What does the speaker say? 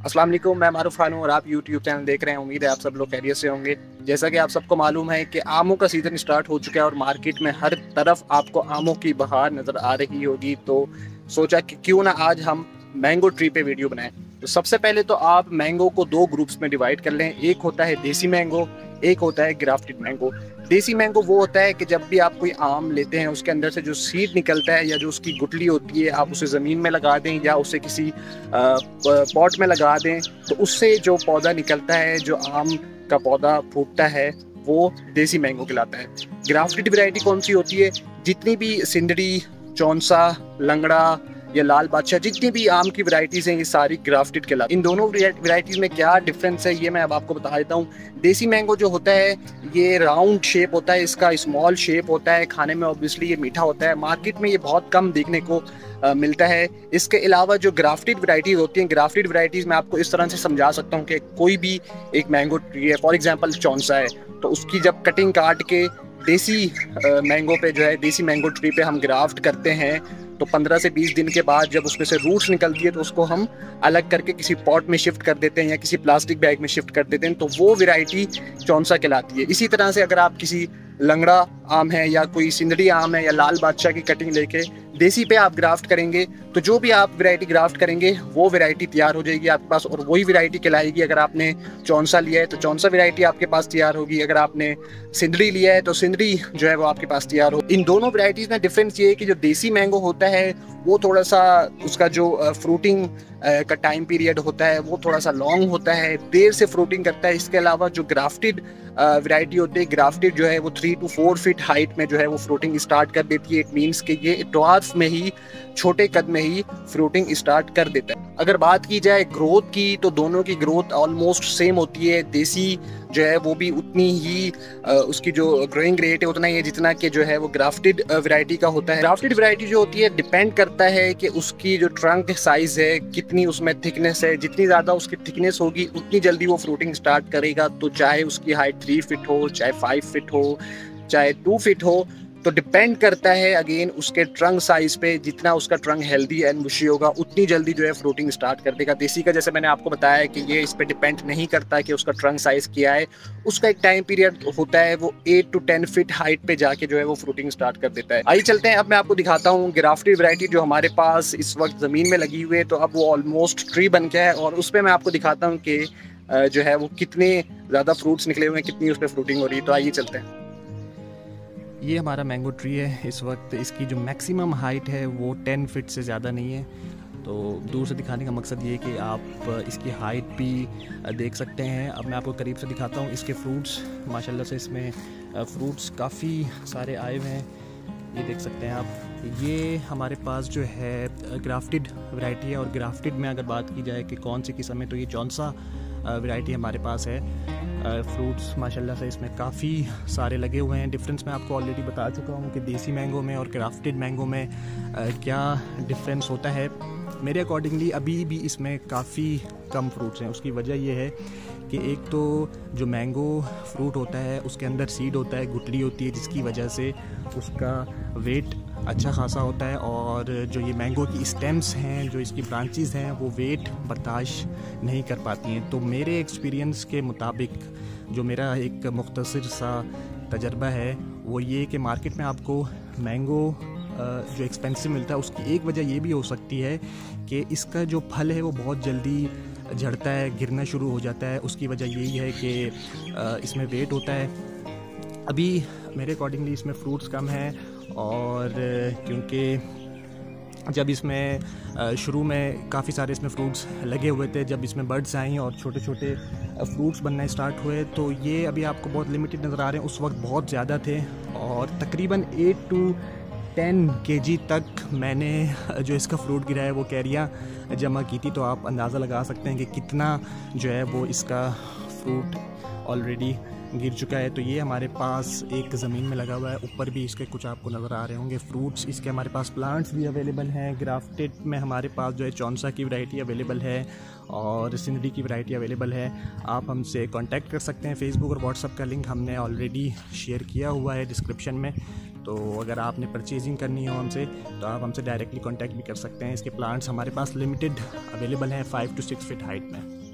अस्सलाम वालेकुम, मैं मारूफ खान हूँ और आप यूट्यूब चैनल देख रहे हैं। उम्मीद है आप सब लोग खैरियत से होंगे। जैसा कि आप सबको मालूम है कि आमों का सीज़न स्टार्ट हो चुका है और मार्केट में हर तरफ आपको आमों की बहार नज़र आ रही होगी। तो सोचा कि क्यों ना आज हम मैंगो ट्री पे वीडियो बनाएं। तो सबसे पहले तो आप मैंगो को दो ग्रुप्स में डिवाइड कर लें। एक होता है देसी मैंगो, एक होता है ग्राफ्टेड मैंगो। देसी मैंगो वो होता है कि जब भी आप कोई आम लेते हैं उसके अंदर से जो सीड निकलता है या जो उसकी गुठली होती है आप उसे ज़मीन में लगा दें या उसे किसी पॉट में लगा दें, तो उससे जो पौधा निकलता है, जो आम का पौधा फूटता है, वो देसी मैंगो कहलाता है। ग्राफ्टेड वैरायटी कौन सी होती है? जितनी भी सिंदड़ी, चौंसा, लंगड़ा या लाल बादशाह, जितनी भी आम की वैरायटीज़ हैं, ये सारी ग्राफ्टेड कहलाती हैं। इन दोनों वैरायटीज़ में क्या डिफरेंस है ये मैं अब आपको बता देता हूँ। देसी मैंगो जो होता है ये राउंड शेप होता है, इसका स्मॉल शेप होता है, खाने में ऑब्वियसली ये मीठा होता है। मार्केट में ये बहुत कम देखने को मिलता है। इसके अलावा जो ग्राफ्टेड वैरायटीज़ होती हैं, ग्राफ्टेड वैरायटीज़ मैं आपको इस तरह से समझा सकता हूँ कि कोई भी एक मैंगो ट्री है, फॉर एग्जांपल चौंसा है, तो उसकी जब कटिंग काट के देसी मैंगो पे जो है, देसी मैंगो ट्री पे हम ग्राफ्ट करते हैं, तो 15 से 20 दिन के बाद जब उसमें से रूट्स निकलती है तो उसको हम अलग करके किसी पॉट में शिफ्ट कर देते हैं या किसी प्लास्टिक बैग में शिफ्ट कर देते हैं, तो वो वैरायटी चौंसा कहलाती है। इसी तरह से अगर आप किसी लंगड़ा आम है या कोई सिंदड़ी आम है या लाल बादशाह की कटिंग लेके देसी पे आप ग्राफ्ट करेंगे, तो जो भी आप वैरायटी ग्राफ्ट करेंगे वो वैरायटी तैयार हो जाएगी आपके पास और वही वैरायटी कहलाएगी। अगर आपने चौंसा लिया है तो चौंसा वैरायटी आपके पास तैयार होगी, अगर आपने सिंदड़ी लिया है तो सिंदड़ी जो है वो आपके पास तैयार हो। इन दोनों वैरायटीज़ में डिफरेंस ये है कि जो देसी मैंगो होता है वो थोड़ा सा उसका जो फ्रूटिंग का टाइम पीरियड होता है वो थोड़ा सा लॉन्ग होता है, देर से फ्रूटिंग करता है। इसके अलावा जो ग्राफ्टेड वैरायटी होती है, ग्राफ्टेड जो है वो 3 to 4 फीट हाइट में जो है वो फ्रूटिंग स्टार्ट कर देती है। इट मीन्स कि ये ड्वार्फ में ही, छोटे कद में ही फ्रूटिंग स्टार्ट कर देता है। अगर बात की जाए ग्रोथ की तो दोनों की ग्रोथ ऑलमोस्ट सेम होती है। देसी जो है वो भी उतनी ही उसकी जो ग्रोइंग रेट है उतना ही है जितना कि जो है वो ग्राफ्टेड वैरायटी का होता है। ग्राफ्टेड वैरायटी जो होती है डिपेंड करता है कि उसकी जो ट्रंक साइज है, कितनी उसमें थिकनेस है। जितनी ज़्यादा उसकी थिकनेस होगी उतनी जल्दी वो फ्रूटिंग स्टार्ट करेगा। तो चाहे उसकी हाइट 3 फीट हो, चाहे 5 फीट हो, चाहे 2 फीट हो, तो डिपेंड करता है अगेन उसके ट्रंक साइज पे। जितना उसका ट्रंक हेल्दी एंड बुशी होगा उतनी जल्दी जो है फ्रूटिंग स्टार्ट कर देगा। देसी का जैसे मैंने आपको बताया है कि ये इस पे डिपेंड नहीं करता कि उसका ट्रंक साइज क्या है, उसका एक टाइम पीरियड होता है, वो 8 to 10 फीट हाइट पे जाके जो है वो फ्रूटिंग स्टार्ट कर देता है। आइए चलते हैं, अब मैं आपको दिखाता हूँ ग्राफ्टेड वैरायटी जो हमारे पास इस वक्त ज़मीन में लगी हुई है। तो अब वो ऑलमोस्ट ट्री बन गया है और उस पर मैं आपको दिखाता हूँ कि जो है वो कितने ज़्यादा फ्रूट्स निकले हुए हैं, कितनी उस पर फ्रूटिंग हो रही है। तो आइए चलते हैं। ये हमारा मैंगो ट्री है। इस वक्त इसकी जो मैक्सिमम हाइट है वो 10 फीट से ज़्यादा नहीं है। तो दूर से दिखाने का मकसद ये है कि आप इसकी हाइट भी देख सकते हैं। अब मैं आपको करीब से दिखाता हूँ इसके फ्रूट्स। माशाल्लाह से इसमें फ्रूट्स काफ़ी सारे आए हुए हैं, ये देख सकते हैं आप। ये हमारे पास जो है ग्राफ्टेड वैरायटी है और ग्राफ्टेड में अगर बात की जाए कि कौन सी किस्म है तो ये चौंसा वैरायटी हमारे पास है। फ्रूट्स माशाल्लाह से इसमें काफ़ी सारे लगे हुए हैं। डिफरेंस मैं आपको ऑलरेडी बता चुका हूँ कि देसी मैंगो में और ग्राफ्टेड मैंगो में क्या डिफरेंस होता है। मेरे अकॉर्डिंगली अभी भी इसमें काफ़ी कम फ्रूट्स हैं। उसकी वजह यह है कि एक तो जो मैंगो फ्रूट होता है उसके अंदर सीड होता है, गुठली होती है, जिसकी वजह से उसका वेट अच्छा खासा होता है और जो ये मैंगो की स्टेम्स हैं, जो इसकी ब्रांचेस हैं, वो वेट बर्दाश्त नहीं कर पाती हैं। तो मेरे एक्सपीरियंस के मुताबिक जो मेरा एक मुख्तसर सा तजर्बा है वो ये कि मार्केट में आपको मैंगो जो एक्सपेंसिव मिलता है उसकी एक वजह ये भी हो सकती है कि इसका जो फल है वो बहुत जल्दी झड़ता है, गिरना शुरू हो जाता है। उसकी वजह यही है कि इसमें वेट होता है। अभी मेरे अकॉर्डिंगली इसमें फ्रूट्स कम हैं और क्योंकि जब इसमें शुरू में काफ़ी सारे इसमें फ्रूट्स लगे हुए थे, जब इसमें बर्ड्स आई और छोटे छोटे फ्रूट्स बनना स्टार्ट हुए तो ये अभी आपको बहुत लिमिटेड नज़र आ रहे हैं। उस वक्त बहुत ज़्यादा थे और तकरीबन 8 to 10 kg तक मैंने जो इसका फ्रूट गिरा है वो कैरियाँ जमा की थी। तो आप अंदाज़ा लगा सकते हैं कि कितना जो है वो इसका फ्रूट ऑलरेडी गिर चुका है। तो ये हमारे पास एक ज़मीन में लगा हुआ है, ऊपर भी इसके कुछ आपको नज़र आ रहे होंगे फ्रूट्स। इसके हमारे पास प्लांट्स भी अवेलेबल हैं। ग्राफ्टेड में हमारे पास जो है चौंसा की वैरायटी अवेलेबल है और सिंदड़ी की वैरायटी अवेलेबल है। आप हमसे कांटेक्ट कर सकते हैं। फेसबुक और व्हाट्सएप का लिंक हमने ऑलरेडी शेयर किया हुआ है डिस्क्रिप्शन में। तो अगर आपने परचेजिंग करनी हो हमसे तो आप हमसे डायरेक्टली कांटेक्ट भी कर सकते हैं। इसके प्लांट्स हमारे पास लिमिटेड अवेलेबल हैं 5 to 6 फीट हाइट में।